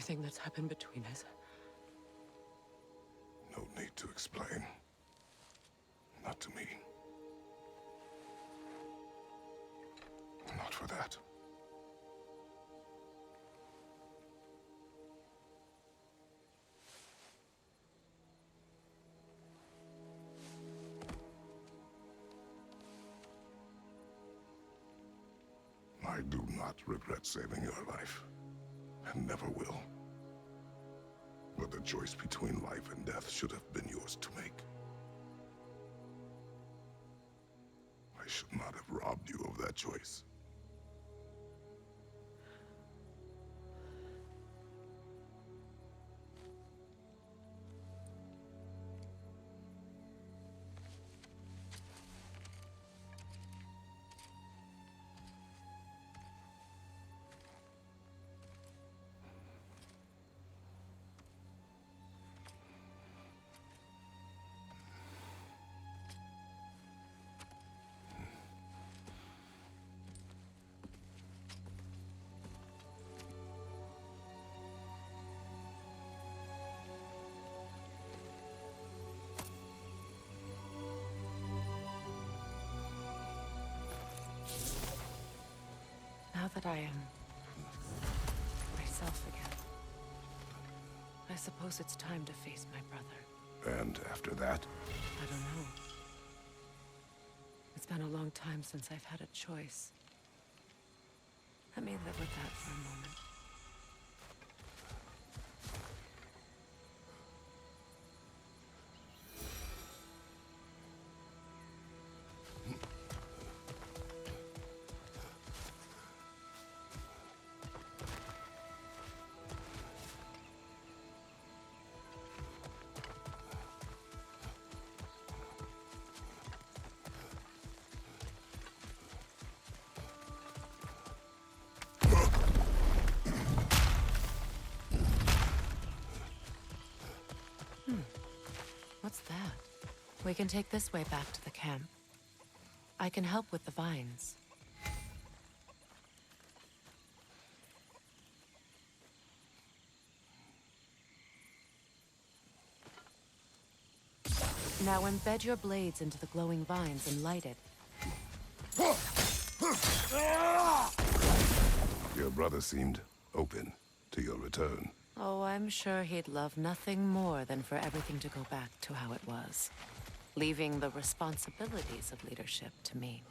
everything that's happened between us. No need to explain. Not to me. Not for that. I do not regret saving your life, and never will. But the choice between life and death should have been yours to make. I should not have robbed you of that choice. Now that I am myself again, I suppose it's time to face my brother. And after that? I don't know. It's been a long time since I've had a choice. Let me live with that for a moment. What's that? We can take this way back to the camp. I can help with the vines. Now embed your blades into the glowing vines and light it. Your brother seemed open to your return. Oh, I'm sure he'd love nothing more than for everything to go back to how it was, leaving the responsibilities of leadership to me.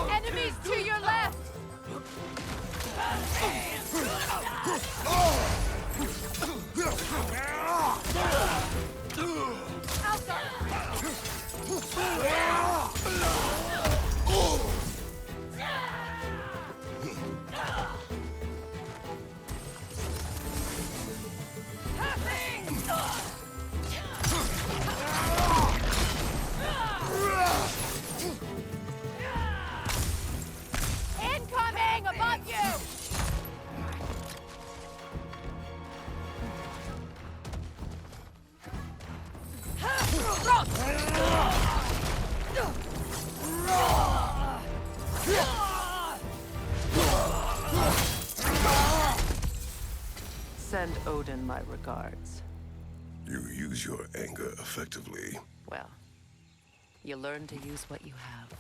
Enemies to your left! Incoming above you! Send Odin my regards. You use your anger effectively. Well, you learn to use what you have.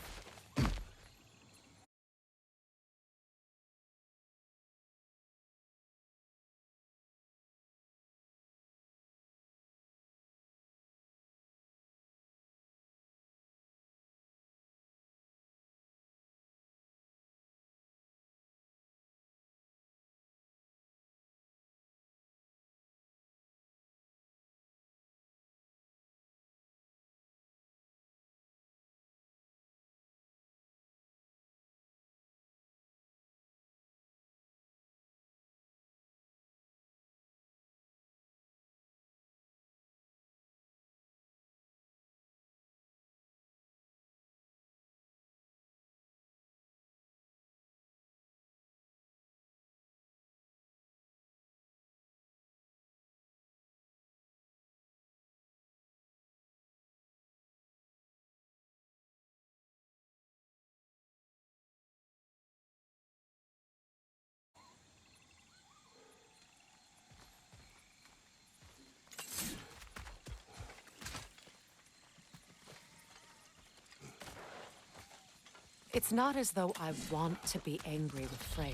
It's not as though I want to be angry with Freya.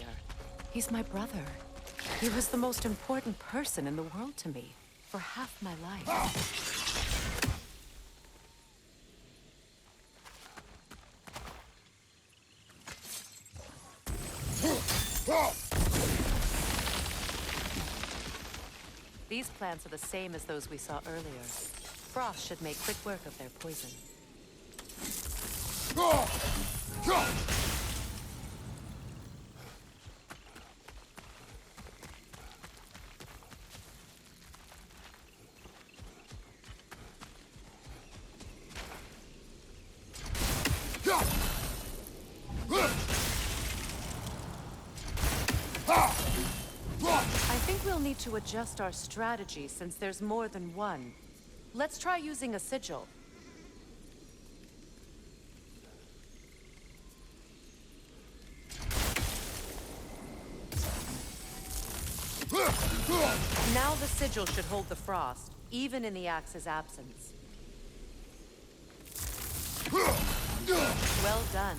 He's my brother. He was the most important person in the world to me for half my life. These plants are the same as those we saw earlier. Frost should make quick work of their poison. I think we'll need to adjust our strategy since there's more than one. Let's try using a sigil. Now the sigil should hold the frost, even in the axe's absence. Well done.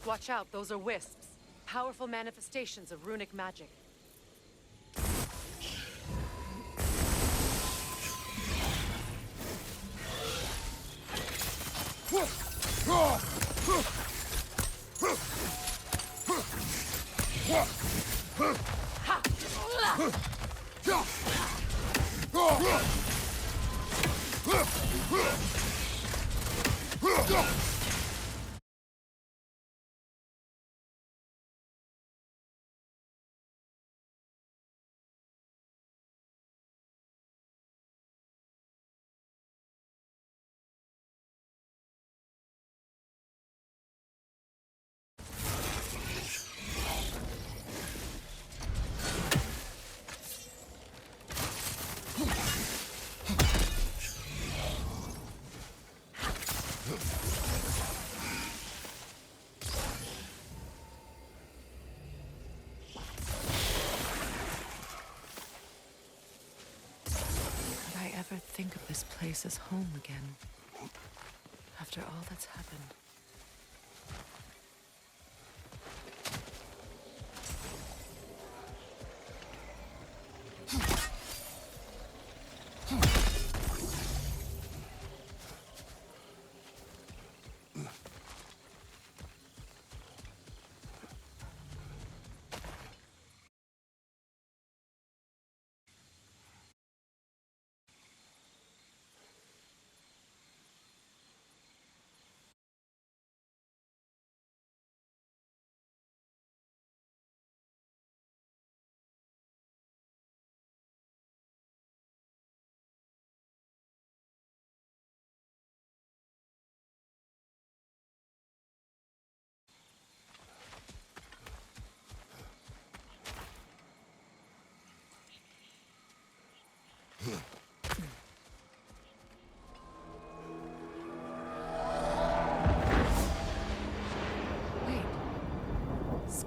Watch out, those are wisps. Powerful manifestations of runic magic. Ever think of this place as home again after all that's happened?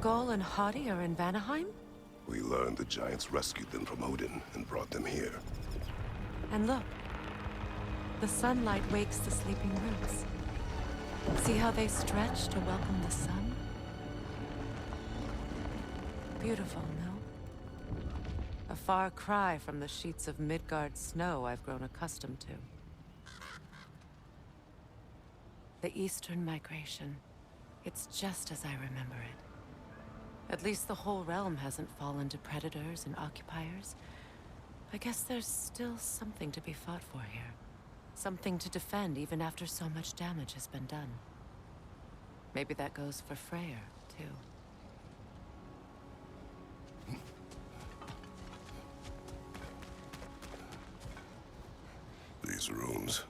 Skull and Hati are in Vanaheim? We learned the giants rescued them from Odin and brought them here. And look, the sunlight wakes the sleeping roots. See how they stretch to welcome the sun? Beautiful, no? A far cry from the sheets of Midgard snow I've grown accustomed to. The Eastern migration. It's just as I remember it. At least the whole realm hasn't fallen to predators and occupiers. I guess there's still something to be fought for here. Something to defend even after so much damage has been done. Maybe that goes for Freya, too. These rooms.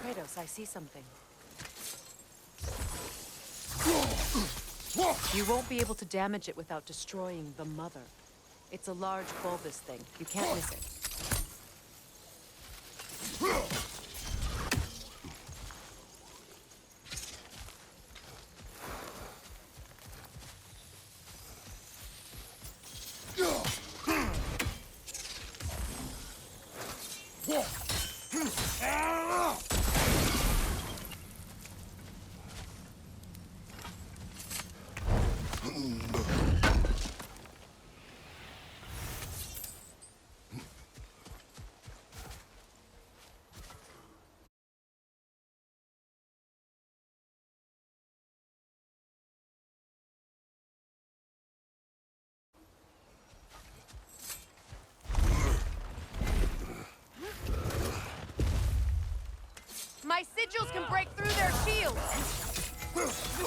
Kratos, I see something. You won't be able to damage it without destroying the mother. It's a large bulbous thing. You can't miss it. My sigils can break through their shields.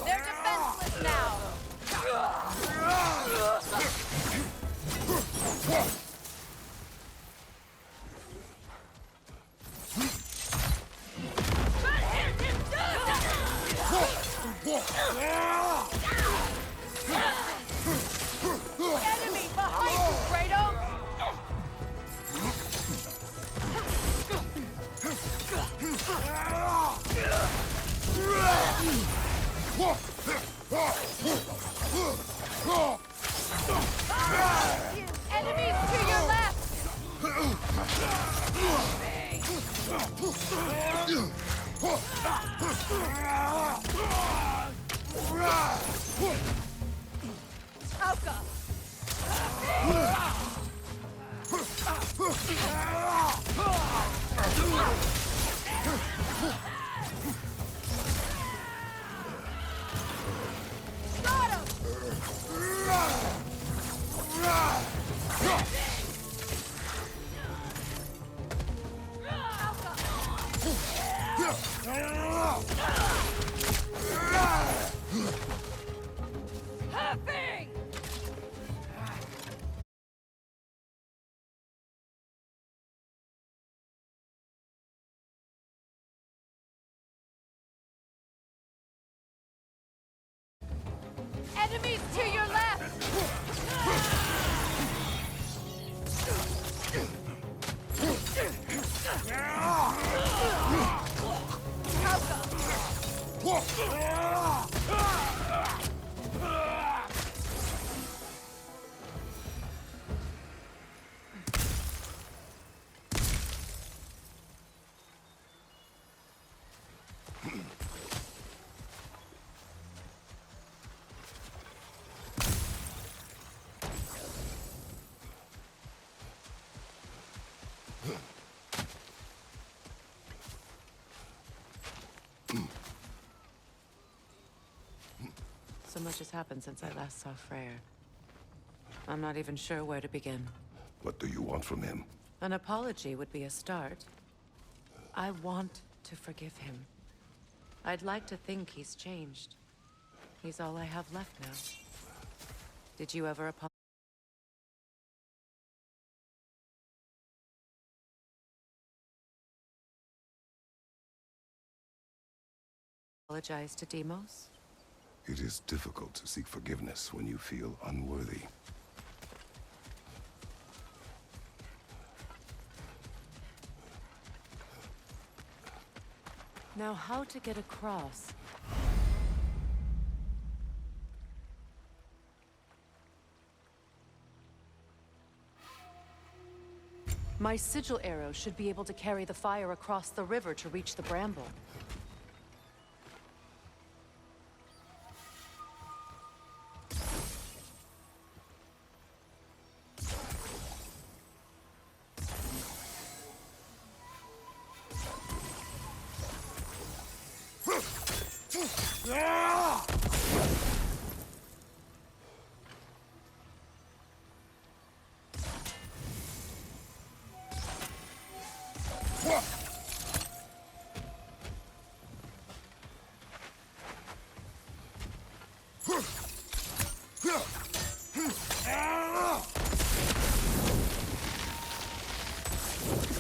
They're defenseless now. Enemy behind you, Kratos! Enemies to your left! Alka! Got him! Huffing! Enemies to your left! much has happened since I last saw Freyr. I'm not even sure where to begin. What do you want from him? An apology would be a start. I want to forgive him. I'd like to think he's changed. He's all I have left now. Did you ever apologize to Deimos? It is difficult to seek forgiveness when you feel unworthy. Now, how to get across? My sigil arrow should be able to carry the fire across the river to reach the bramble.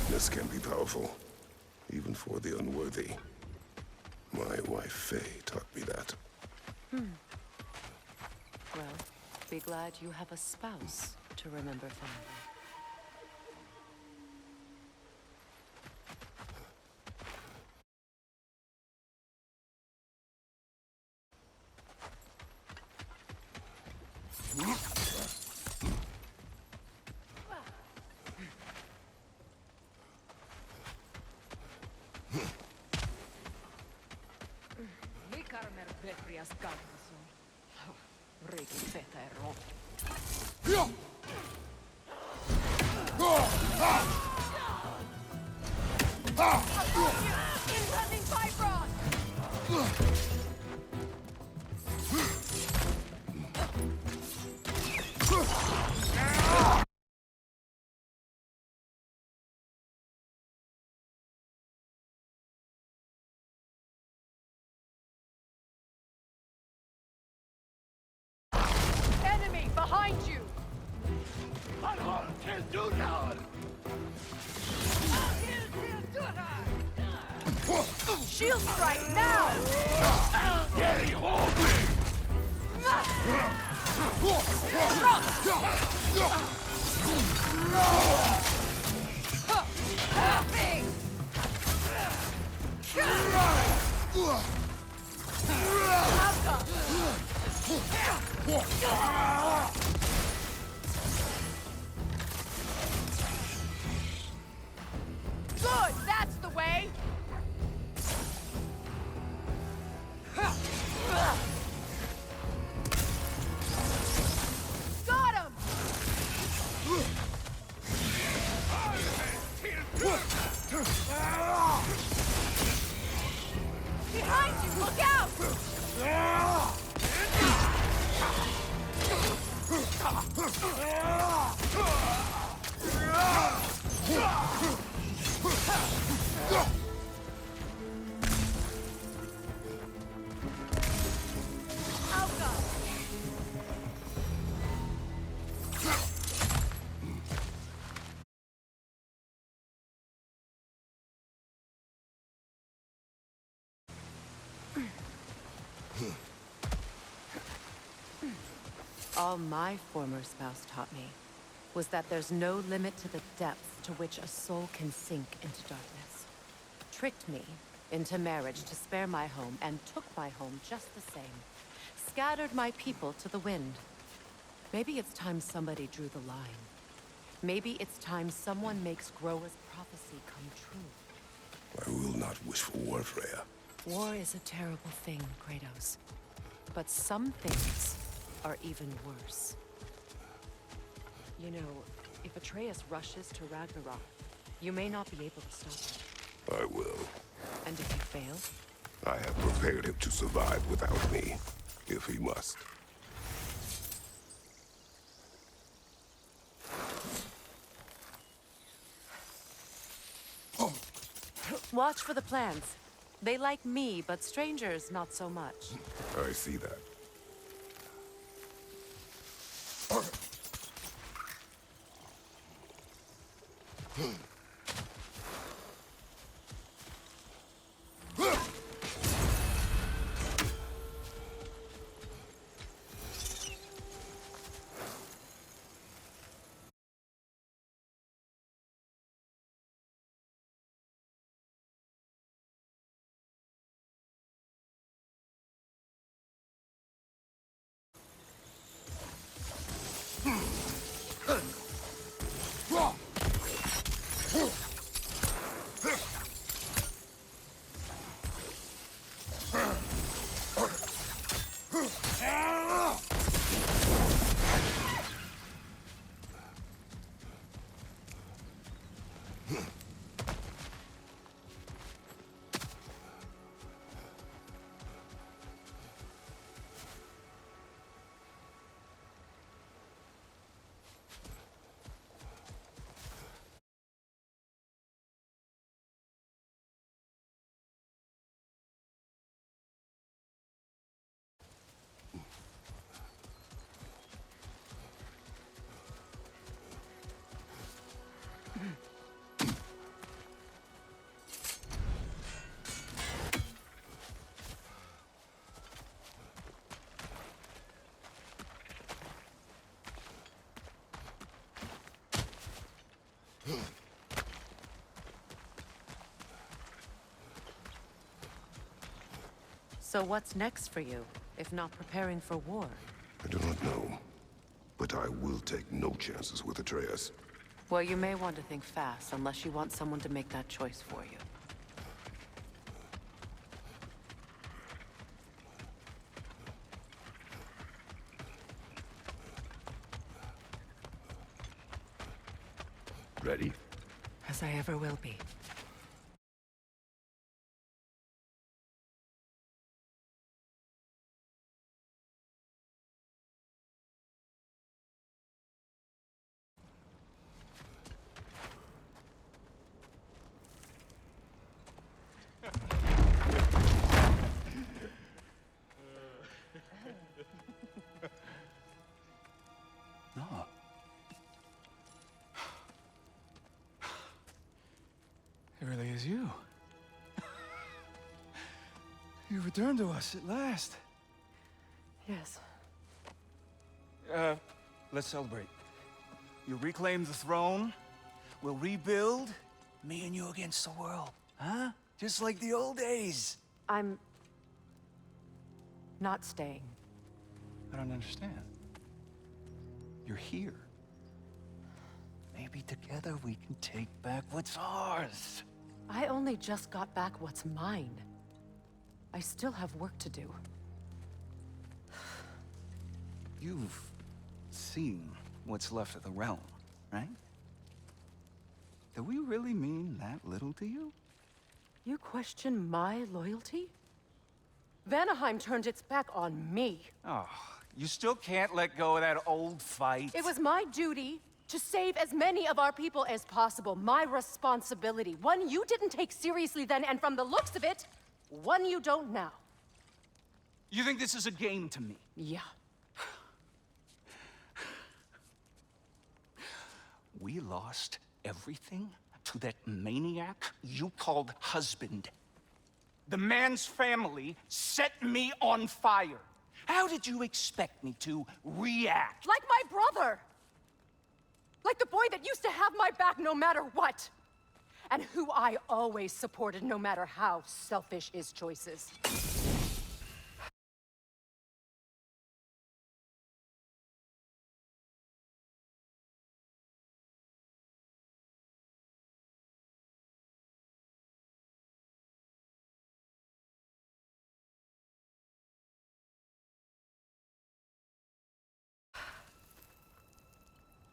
This can be powerful, even for the unworthy. My wife, Faye, taught me that. Well, be glad you have a spouse to remember fondly. Incoming Bifrost! Enemy behind you! Shield strike now! Happy! Good, that's the way! Got him! Behind you, look out! Alka! All my former spouse taught me was that there's no limit to the depth to which a soul can sink into darkness. Tricked me into marriage to spare my home and took my home just the same. Scattered my people to the wind. Maybe it's time somebody drew the line. Maybe it's time someone makes Groa's prophecy come true. I will not wish for war, Freya. War is a terrible thing, Kratos. But some things are even worse. You know, if Atreus rushes to Ragnarok, you may not be able to stop him. I will. And if you fail? I have prepared him to survive without me, if he must. watch for the plants. They like me, but strangers not so much. I see that. So what's next for you, if not preparing for war? I do not know, but I will take no chances with Atreus. Well, you may want to think fast, unless you want someone to make that choice for you. Ready? As I ever will be. No. It really is you. You returned to us at last. Yes. Let's celebrate. You reclaim the throne. We'll rebuild. Me and you against the world. Huh? Just like the old days. I'm... not staying. I don't understand. You're here. Maybe together we can take back what's ours. I only just got back what's mine. I still have work to do. You've seen what's left of the realm, right? Do we really mean that little to you? You question my loyalty? Vanaheim turned its back on me. Oh, you still can't let go of that old fight? It was my duty to save as many of our people as possible. My responsibility. One you didn't take seriously then, and from the looks of it, one you don't now. You think this is a game to me? Yeah. We lost everything to that maniac you called husband. The man's family set me on fire. How did you expect me to react? Like my brother! Like the boy that used to have my back no matter what! And who I always supported no matter how selfish his choices.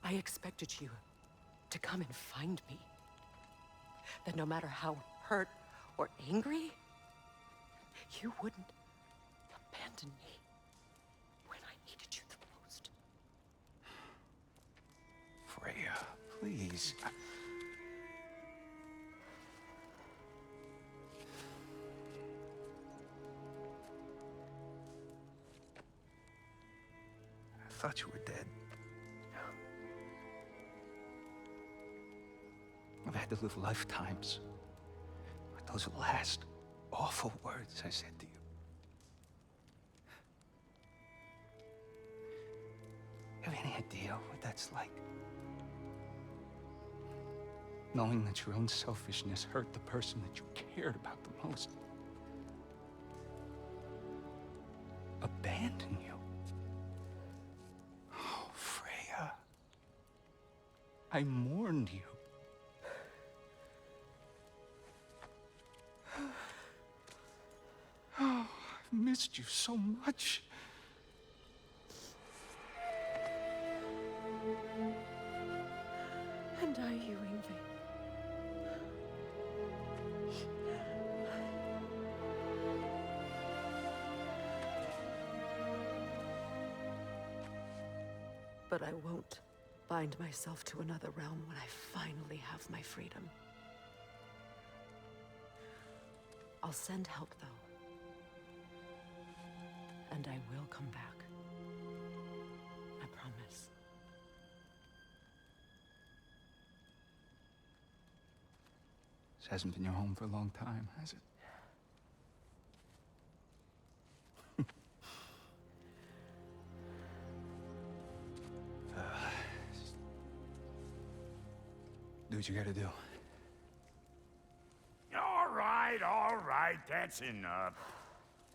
I expected you to come and find me. That no matter how hurt or angry, you wouldn't abandon me when I needed you the most. Freya, please. thought you were dead. I've had to live lifetimes with those last awful words I said to you. Have any idea what that's like? Knowing that your own selfishness hurt the person that you cared about the most. Abandon you. Oh, Freya. I mourned you. Oh, I've missed you so much. And are you, Yngvi? But I won't bind myself to another realm when I finally have my freedom. I'll send help, though. And I will come back. I promise. This hasn't been your home for a long time, has it? Do what you gotta do. All right, that's enough.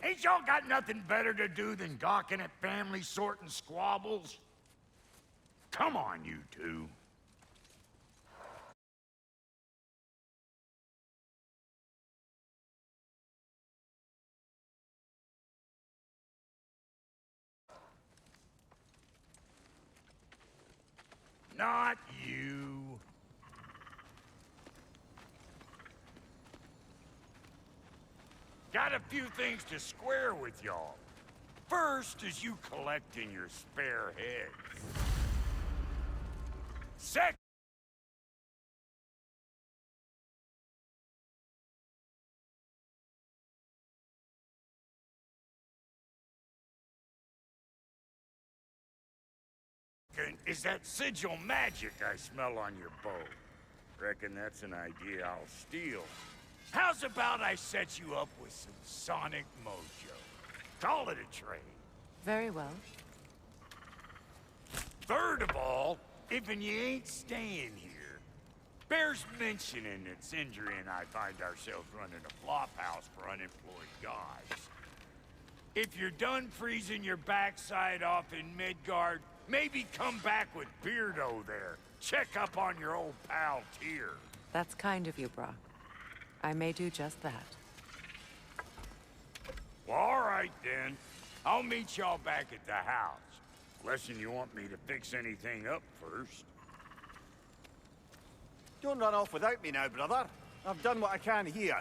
Ain't y'all got nothing better to do than gawking at family sorting squabbles? Come on, you two. Not you. Got a few things to square with y'all. First is you collecting your spare heads. Second, is that sigil magic I smell on your bow. Reckon that's an idea I'll steal. How's about I set you up with some sonic mojo? Call it a trade. Very well. Third of all, if you ain't staying here, bears mentioning that Sindri and I find ourselves running a flop house for unemployed guys. If you're done freezing your backside off in Midgard, maybe come back with Beardo there. Check up on your old pal Tyr. That's kind of you, Brock. I may do just that. Well, all right then. I'll meet y'all back at the house. Unless you want me to fix anything up first. Don't run off without me now, brother. I've done what I can here.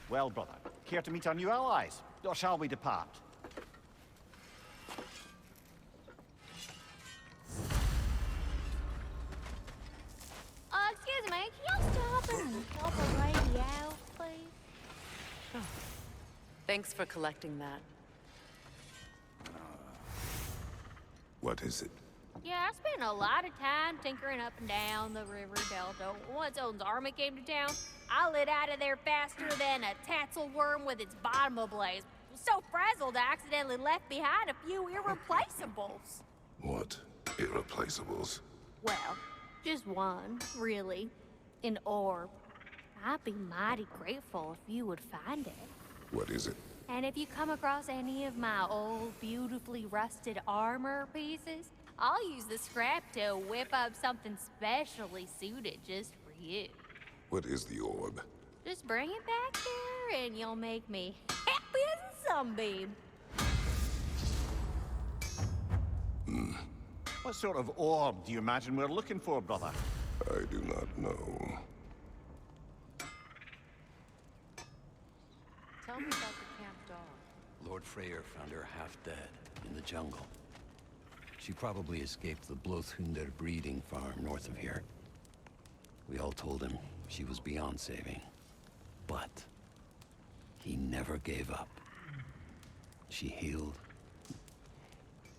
Well, brother, care to meet our new allies? Or shall we depart? Excuse me, can y'all stop and help a lady out, please? Thanks for collecting that. What is it? Yeah, I spent a lot of time tinkering up and down the river delta. Once Odin's army came to town, I lit out of there faster than a tassel worm with its bottom ablaze. So frazzled, I accidentally left behind a few irreplaceables. What irreplaceables? Well, just one, really. An orb. I'd be mighty grateful if you would find it. What is it? And if you come across any of my old, beautifully rusted armor pieces, I'll use the scrap to whip up something specially suited just for you. What is the orb? Just bring it back here and you'll make me happy as a sunbeam. What sort of orb do you imagine we're looking for, brother? I do not know. Tell me about the camp dog. Lord Freyr found her half dead in the jungle. She probably escaped the Blothunder breeding farm north of here. We all told him she was beyond saving. But he never gave up. She healed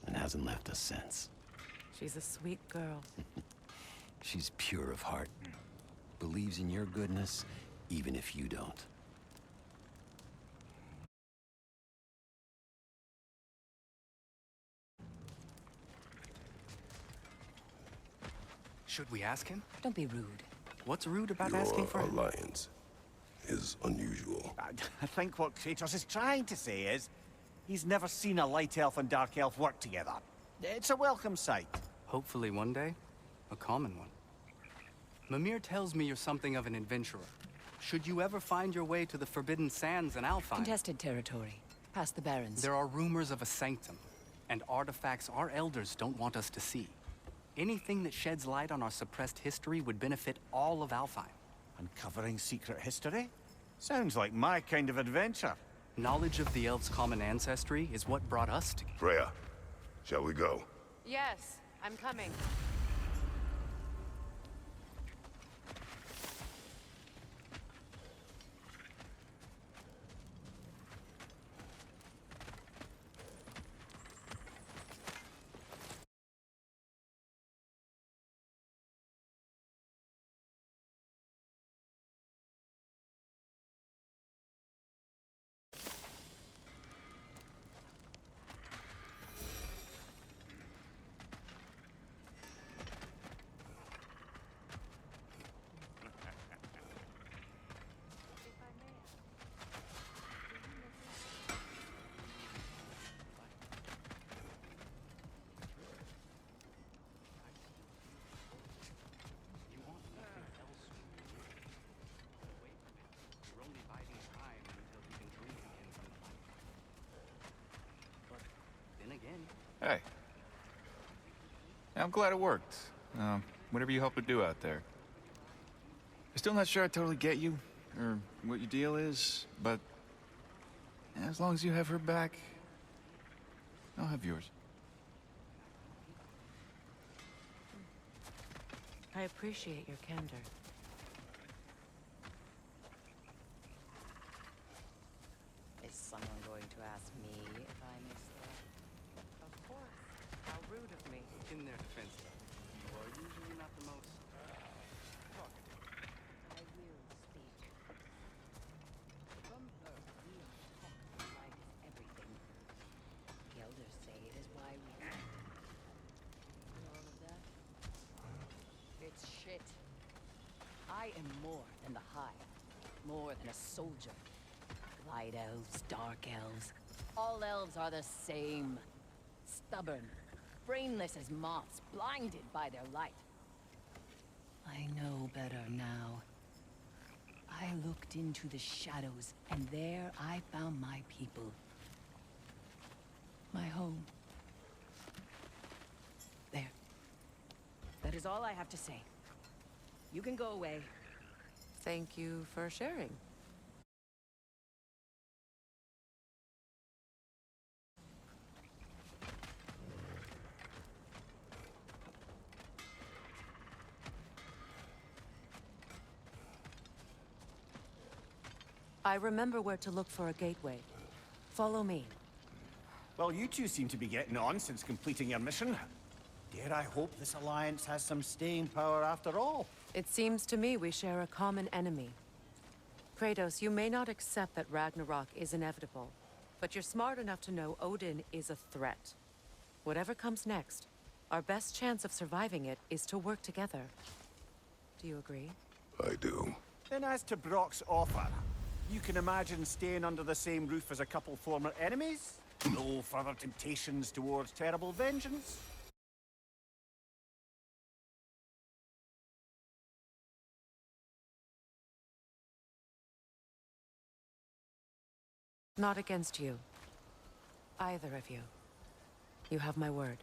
and hasn't left us since. She's a sweet girl. She's pure of heart. Believes in your goodness, even if you don't. Should we ask him? Don't be rude. What's rude about Your asking for him? alliance is unusual. I think what Kratos is trying to say is, he's never seen a light elf and dark elf work together. It's a welcome sight. Hopefully one day, a common one. Mimir tells me you're something of an adventurer. Should you ever find your way to the Forbidden Sands in Alfheim, Contested territory. Past the Barrens. there are rumors of a sanctum, and artifacts our elders don't want us to see. Anything that sheds light on our suppressed history would benefit all of Alfheim. Uncovering secret history? Sounds like my kind of adventure. Knowledge of the elves' common ancestry is what brought us together. Freya, shall we go? Yes, I'm coming. You want nothing else. Away from it. You're only biding time until you can drink again from the light. But then again, Hey. Yeah, I'm glad it worked. Whatever you helped her do out there. I'm still not sure I totally get you, or what your deal is, but as long as you have her back, I'll have yours. I appreciate your candor. Is someone going to ask me if I missed that? Of course. How rude of me. in their defense, you are usually not the most talkative. I will speak. From her, we are taught that light is everything. The elders say it is why we have all of that. It's shit. I am more than the Hive. More than a soldier. Light elves, dark elves. All elves are the same. Stubborn. Brainless as moths, blinded by their light. I know better now. I looked into the shadows, and there I found my people. My home. There. That is all I have to say. You can go away. Thank you for sharing. I remember where to look for a gateway. Follow me. Well, you two seem to be getting on since completing your mission. Dare I hope this alliance has some staying power after all? It seems to me we share a common enemy. Kratos, you may not accept that Ragnarok is inevitable, but you're smart enough to know Odin is a threat. Whatever comes next, our best chance of surviving it is to work together. Do you agree? I do. Then as to Brock's offer, you can imagine staying under the same roof as a couple former enemies? No further temptations towards terrible vengeance? Not against you. Either of you. You have my word.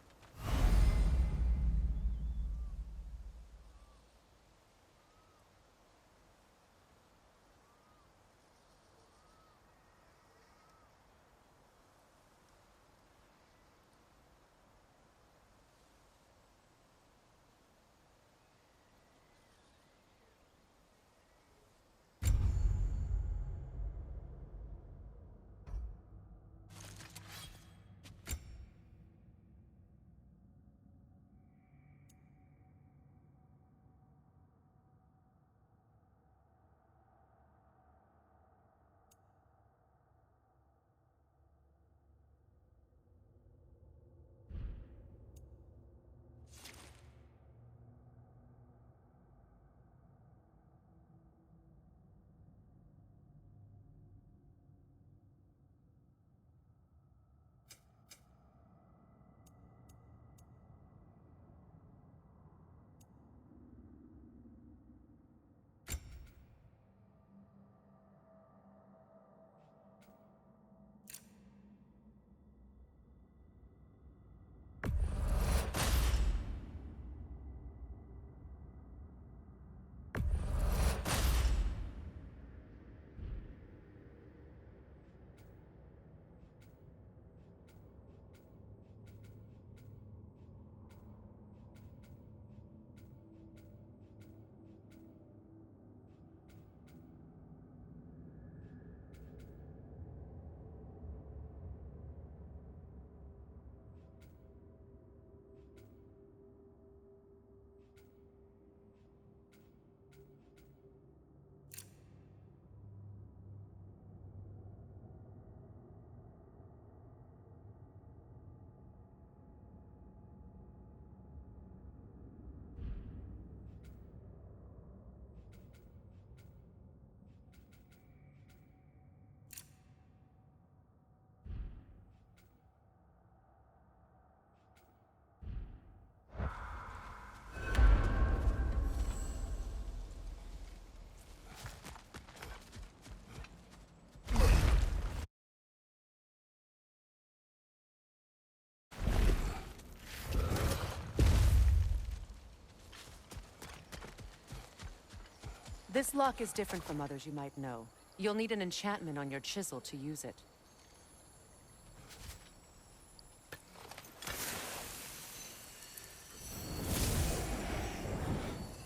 This lock is different from others you might know. You'll need an enchantment on your chisel to use it.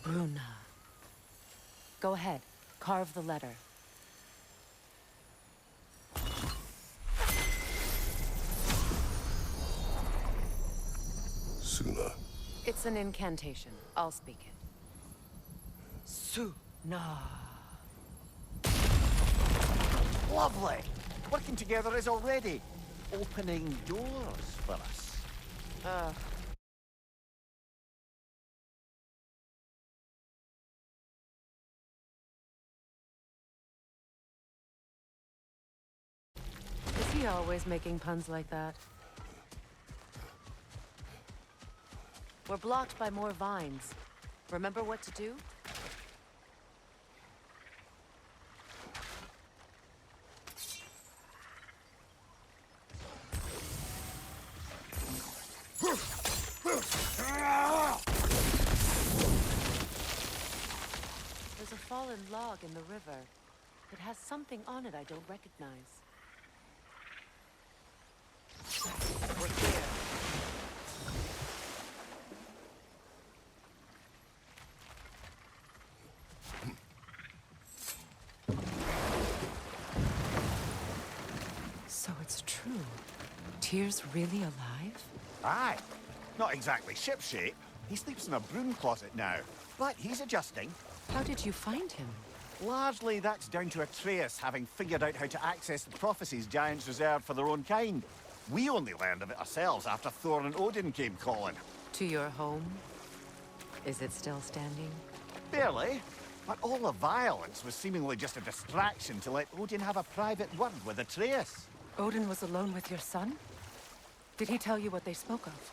Bruna. Go ahead. Carve the letter. Suna. It's an incantation. I'll speak it. Suna. Lovely! Working together is already opening doors for us. Is he always making puns like that? We're blocked by more vines. Remember what to do? There's a fallen log in the river. It has something on it I don't recognize. We're clear. So it's true. Tyr's really alive? Aye. Not exactly shipshape. He sleeps in a broom closet now. But he's adjusting. How did you find him? Largely, that's down to Atreus having figured out how to access the prophecies giants reserved for their own kind. We only learned of it ourselves after Thor and Odin came calling. To your home? Is it still standing? Barely. But all the violence was seemingly just a distraction to let Odin have a private word with Atreus. Odin was alone with your son? Did he tell you what they spoke of?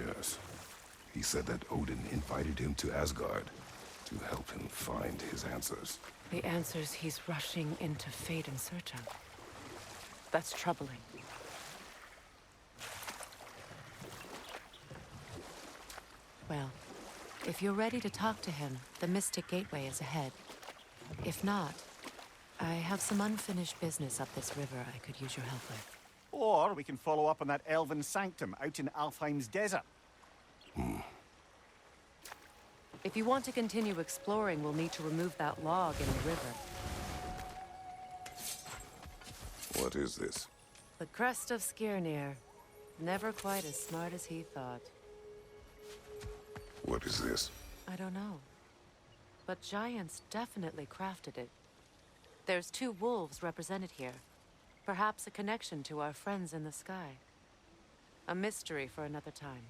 Yes. He said that Odin invited him to Asgard to help him find his answers. The answers he's rushing into fate in search of. That's troubling. Well, if you're ready to talk to him, the Mystic Gateway is ahead. If not, I have some unfinished business up this river I could use your help with. Or we can follow up on that elven sanctum out in Alfheim's desert. If you want to continue exploring, we'll need to remove that log in the river. What is this? The crest of Skirnir. Never quite as smart as he thought. What is this? I don't know. But giants definitely crafted it. There's 2 wolves represented here. Perhaps a connection to our friends in the sky. A mystery for another time.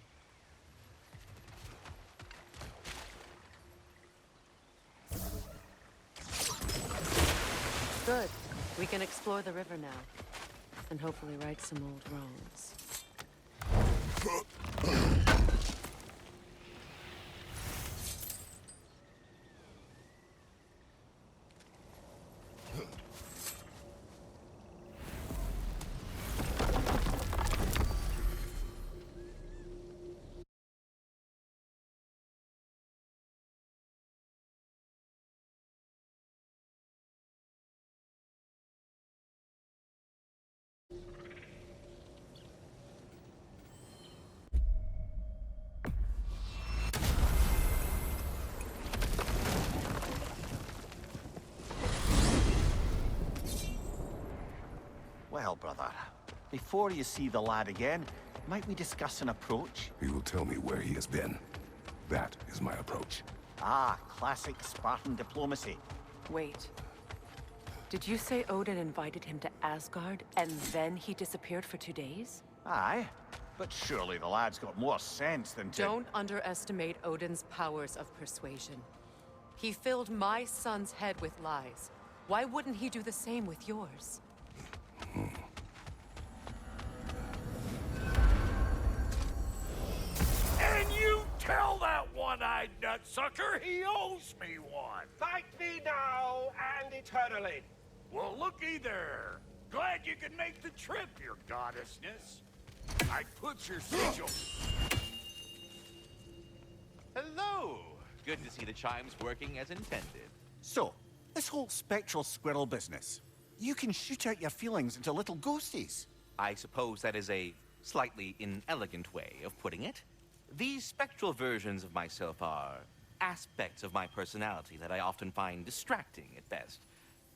Good. We can explore the river now. And hopefully right some old wrongs. Well, brother, before you see the lad again, might we discuss an approach? He will tell me where he has been. That is my approach. Ah, classic Spartan diplomacy. Wait. Did you say Odin invited him to Asgard, and then he disappeared for 2 days? Aye, but surely the lad's got more sense than to... Don't underestimate Odin's powers of persuasion. He filled my son's head with lies. Why wouldn't he do the same with yours? And you tell that one-eyed nutsucker he owes me one. Fight me now and eternally. Well, looky there. Glad you could make the trip, your goddessness. I put your sigil... Hello. Good to see the chimes working as intended. So, This whole spectral squirrel business. You can shoot out your feelings into little ghosties. I suppose that is a slightly inelegant way of putting it. These spectral versions of myself are aspects of my personality that I often find distracting at best.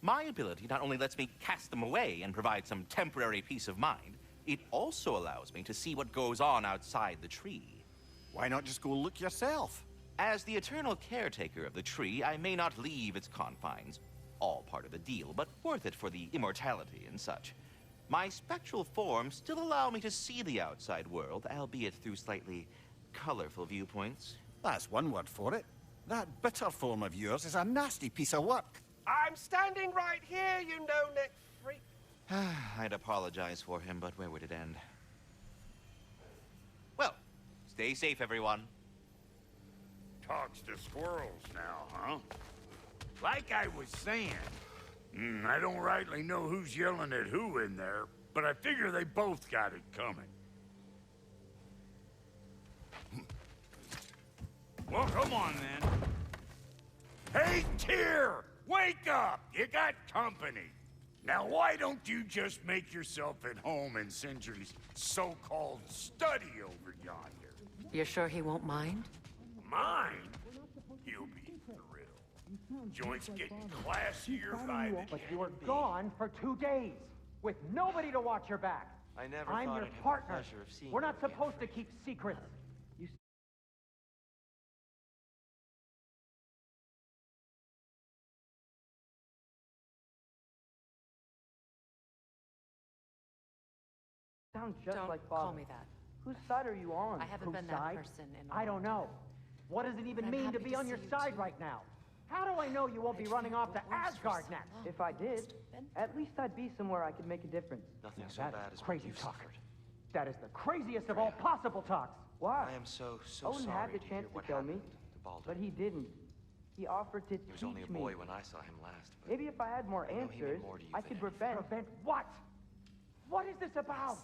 My ability not only lets me cast them away and provide some temporary peace of mind, it also allows me to see what goes on outside the tree. Why not just go look yourself? As the eternal caretaker of the tree, I may not leave its confines. All part of the deal, but worth it for the immortality and such. My spectral forms still allow me to see the outside world, albeit through slightly colorful viewpoints. That's one word for it. That bitter form of yours is a nasty piece of work. I'm standing right here, you no-neck freak. I'd apologize for him, but where would it end? Well, stay safe, everyone. Talks to squirrels now, huh? Like I was saying, I don't rightly know who's yelling at who in there, but I figure they both got it coming. Well, come on, then. Hey, Tyr! Wake up! You got company. Now, why don't you just make yourself at home in Sindri's so-called study over yonder? You're sure he won't mind? Mine? He'll be thrilled. Joint's getting classier by the day. But you were gone for 2 days, with nobody to watch your back. I never I'm thought your I'd have the partner. pleasure of seeing We're you not again, supposed to Freya. keep secrets. You sound just Don't like call Father. me that. Whose side are you on? I haven't Whose been that side? person in a I don't long know. What does it even I'm mean to happy be to on your see you side too. right now? How do I know you won't be I'd running feel off to the worst for Asgard so next? long. If I did, at least I'd be somewhere I could make a difference. Nothing Now so that's bad as what crazy you've talk. suffered. That is the craziest of all possible talks. Why? I am so Odin sorry had the to chance hear to what kill me, happened to Baldur. but he didn't. He offered to He was teach only a me. boy when I saw him last, but Maybe if I had more I know he meant answers, more to you I than could anything. prevent. Prevent what? What is this about?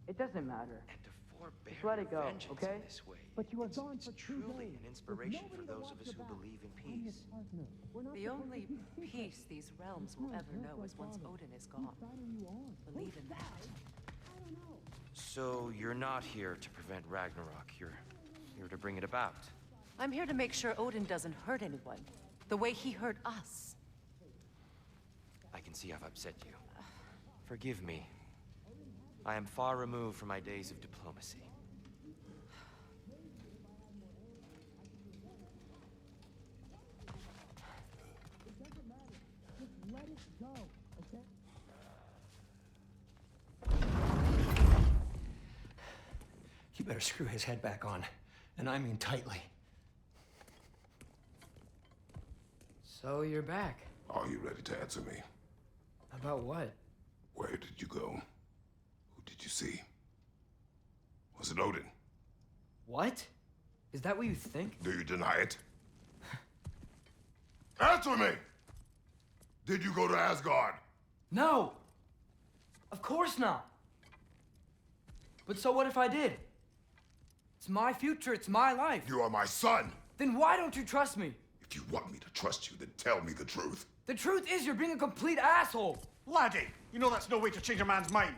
It doesn't matter. and to forbear Just let it your go, vengeance okay? in this way. But you are it's, gone it's for 2 truly days, an with inspiration for nobody to those watch of us your who back. believe in I'm your peace. partner. We're not The supposed to only keep secrets. peace these realms will ever know is once Odin is gone. Whose side are you on? Believe in that. I don't know. So you're not here to prevent Ragnarok. You're here to bring it about. I'm here to make sure Odin doesn't hurt anyone, the way he hurt us. I can see I've upset you. Forgive me. I am far removed from my days of diplomacy. You better screw his head back on, and I mean tightly. So you're back. Are you ready to answer me? About what? Where did you go? Who did you see? Was it Odin? What? Is that what you think? Do you deny it? Answer me! Did you go to Asgard? No! Of course not! But so what if I did? It's my future, it's my life. You are my son! Then why don't you trust me? If you want me to trust you, then tell me the truth. The truth is you're being a complete asshole. Laddie, you know that's no way to change a man's mind.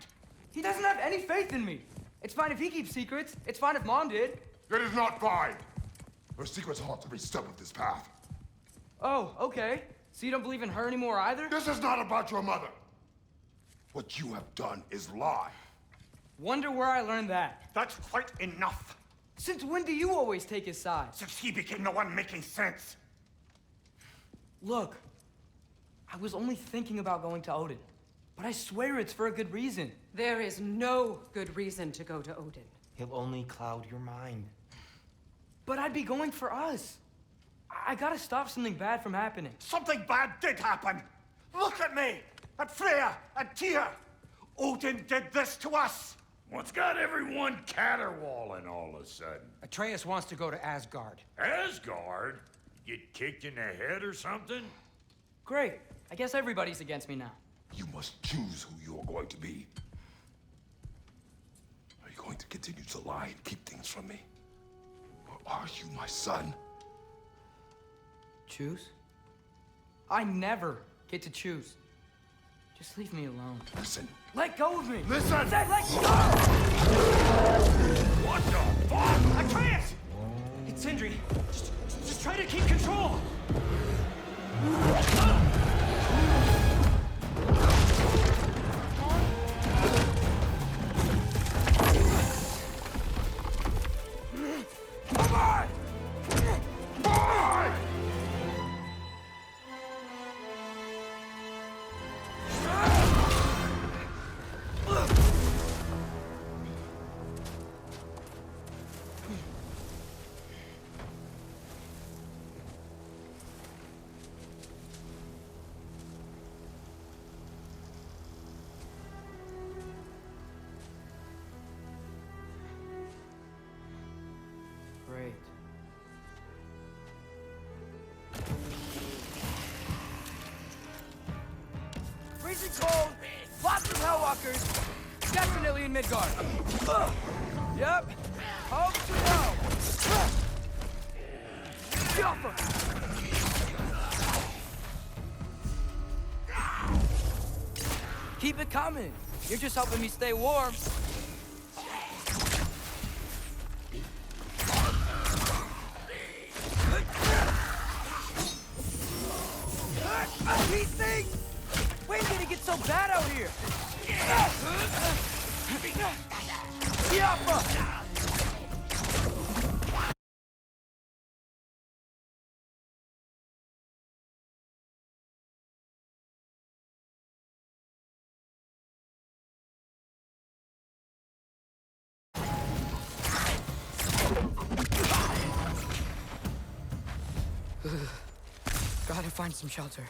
He doesn't have any faith in me. It's fine if he keeps secrets. It's fine if Mom did. It is not fine! Her secrets haunt every step of this path. Oh, okay. So you don't believe in her anymore either? This is not about your mother! What you have done is lie. Wonder where I learned that. That's quite enough. Since when do you always take his side? Since he became the one making sense. Look, I was only thinking about going to Odin, but I swear it's for a good reason. There is no good reason to go to Odin. He'll only cloud your mind. But I'd be going for us. I gotta stop something bad from happening. Something bad did happen. Look at me, at Freya, at Tyr. Odin did this to us. What's got everyone caterwauling all of a sudden? Atreus wants to go to Asgard. Asgard? Get kicked in the head or something? Great. I guess everybody's against me now. You must choose who you are going to be. Are you going to continue to lie and keep things from me? Or are you my son? Choose? I never get to choose. Just leave me alone. Listen. Let go of me! Listen! I said let go! What the fuck? I can't! It's Sindri. Just try to keep control! Come on! Boy! Great. Freezing cold, lots of Hellwalkers, definitely in Midgard. Yep, hope to know. Jumper! Keep it coming. You're just helping me stay warm. These things! When did it get so bad out here? Siapa! Gotta find some shelter.